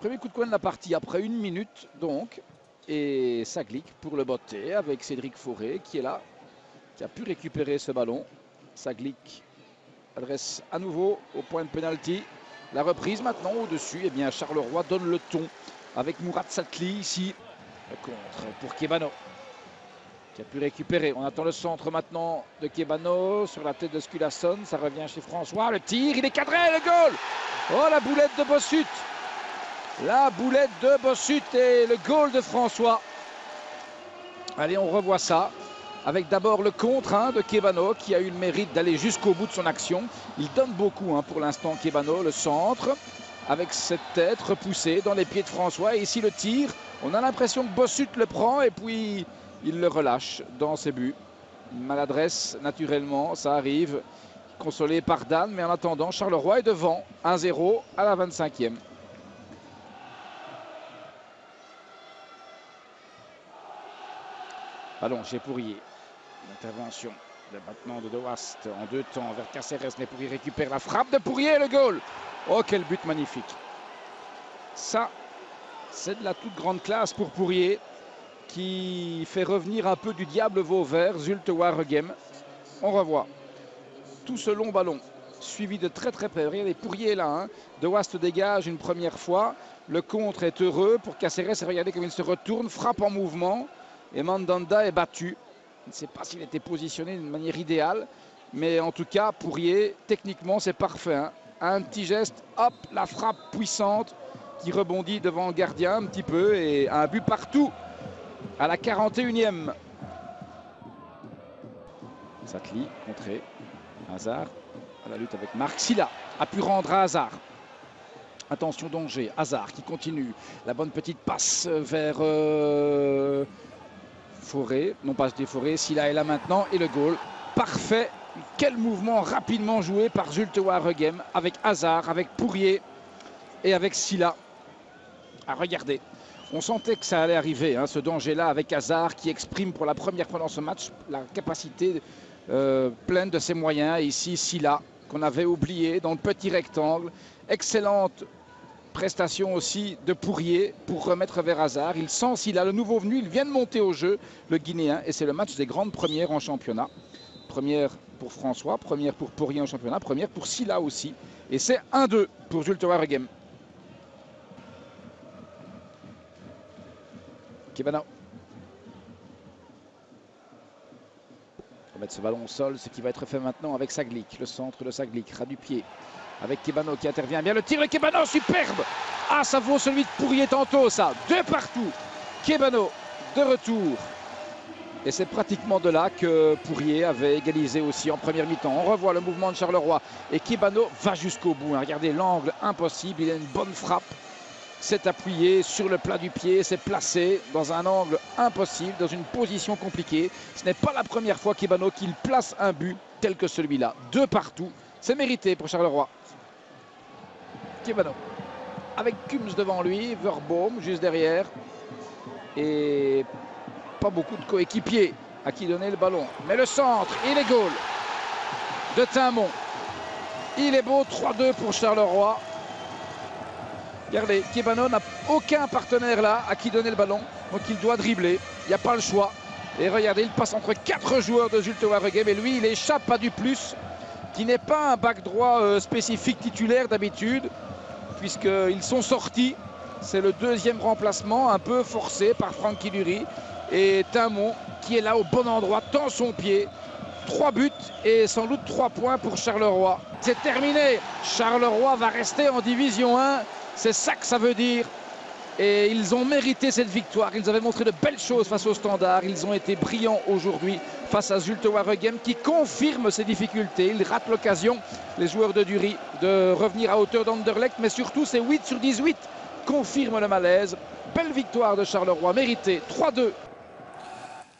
Premier coup de coin de la partie après 1 minute donc. Et ça glisse pour le botter avec Cédric Fauré qui est là, qui a pu récupérer ce ballon. Ça glisse, adresse à nouveau au point de pénalty. La reprise maintenant au-dessus, et bien Charleroi donne le ton avec Mourad Satli ici. Le contre pour Kebano qui a pu récupérer. On attend le centre maintenant de Kebano sur la tête de Skulason. Ça revient chez François. Le tir, il est cadré, le goal. Oh, la boulette de Bossut. La boulette de Bossut et le goal de François. Allez, on revoit ça. Avec d'abord le contre de Kebano qui a eu le mérite d'aller jusqu'au bout de son action. Il donne beaucoup pour l'instant Kebano, le centre. Avec cette tête repoussée dans les pieds de François. Et ici le tir, on a l'impression que Bossut le prend et puis il le relâche dans ses buts. Une maladresse naturellement, ça arrive. Consolé par Dan, mais en attendant, Charleroi est devant 1-0 à la 25e. Ballon chez Pourrier. L'intervention maintenant de Wast en 2 temps vers Caceres, mais Pourrier récupère la frappe de Pourrier et le goal. Oh, quel but magnifique. Ça, c'est de la toute grande classe pour Pourrier qui fait revenir un peu du diable Vauvert, Zulte Waregem. On revoit tout ce long ballon suivi de très près. Regardez, Pourrier est là. De Wast dégage une première fois. Le contre est heureux pour Caceres. Regardez comme il se retourne, frappe en mouvement. Et Mandanda est battu. Je ne sais pas s'il était positionné d'une manière idéale. Mais en tout cas, Pourrier, techniquement, c'est parfait. Un petit geste, hop, la frappe puissante qui rebondit devant le gardien un petit peu. Et un but partout à la 41e. Satli, contré. Hazard à la lutte avec Marc. Silla a pu rendre à Hazard. Attention, danger. Hazard qui continue. La bonne petite passe vers Fauré. Non pas des Fauré. Silla est là maintenant. Et le goal. Parfait. Quel mouvement rapidement joué par Zulte Waregem avec Hazard, avec Pourrier et avec Silla. À regarder. On sentait que ça allait arriver, ce danger-là avec Hazard qui exprime pour la première fois dans ce match la capacité pleine de ses moyens. Et ici, Silla, qu'on avait oublié dans le petit rectangle. Excellente prestation aussi de Pourrier pour remettre vers Hazard. Il sent Silla, le nouveau venu, il vient de monter au jeu, le Guinéen. Et c'est le match des grandes premières en championnat. Première pour François, première pour Pourrier en championnat, première pour Silla aussi. Et c'est 1-2 pour Zulte Waregem. Kebano. Remettre ce ballon au sol, ce qui va être fait maintenant avec Saglik. Le centre de Saglik, ras du pied. Avec Kebano qui intervient bien. Le tir de Kebano, superbe. Ah, ça vaut celui de Pourrier tantôt, ça. 2 partout. Kebano, de retour. Et c'est pratiquement de là que Pourrier avait égalisé aussi en première mi-temps. On revoit le mouvement de Charleroi. Et Kebano va jusqu'au bout. Regardez l'angle impossible. Il a une bonne frappe. C'est appuyé sur le plat du pied, c'est placé dans un angle impossible, dans une position compliquée. Ce n'est pas la première fois Kebano qu'il place un but tel que celui-là. 2 partout, c'est mérité pour Charleroi. Kebano, avec Kums devant lui, Verboom juste derrière. Et pas beaucoup de coéquipiers à qui donner le ballon. Mais le centre, il est goal de Timon. Il est beau, 3-2 pour Charleroi. Regardez, Kebano n'a aucun partenaire là à qui donner le ballon. Donc il doit dribbler. Il n'y a pas le choix. Et regardez, il passe entre 4 joueurs de Zulte Waregem. Et lui, il échappe à du plus, qui n'est pas un back droit spécifique titulaire d'habitude, puisqu'ils sont sortis. C'est le 2e remplacement, un peu forcé par Francky Dury. Et Timon, qui est là au bon endroit, tend son pied. 3 buts et sans doute 3 points pour Charleroi. C'est terminé. Charleroi va rester en Division 1. C'est ça que ça veut dire. Et ils ont mérité cette victoire. Ils avaient montré de belles choses face au Standard. Ils ont été brillants aujourd'hui face à Zulte Waregem qui confirme ses difficultés. Ils ratent l'occasion, les joueurs de Dury, de revenir à hauteur d'Anderlecht. Mais surtout, ces 8 sur 18 confirment le malaise. Belle victoire de Charleroi, méritée. 3-2.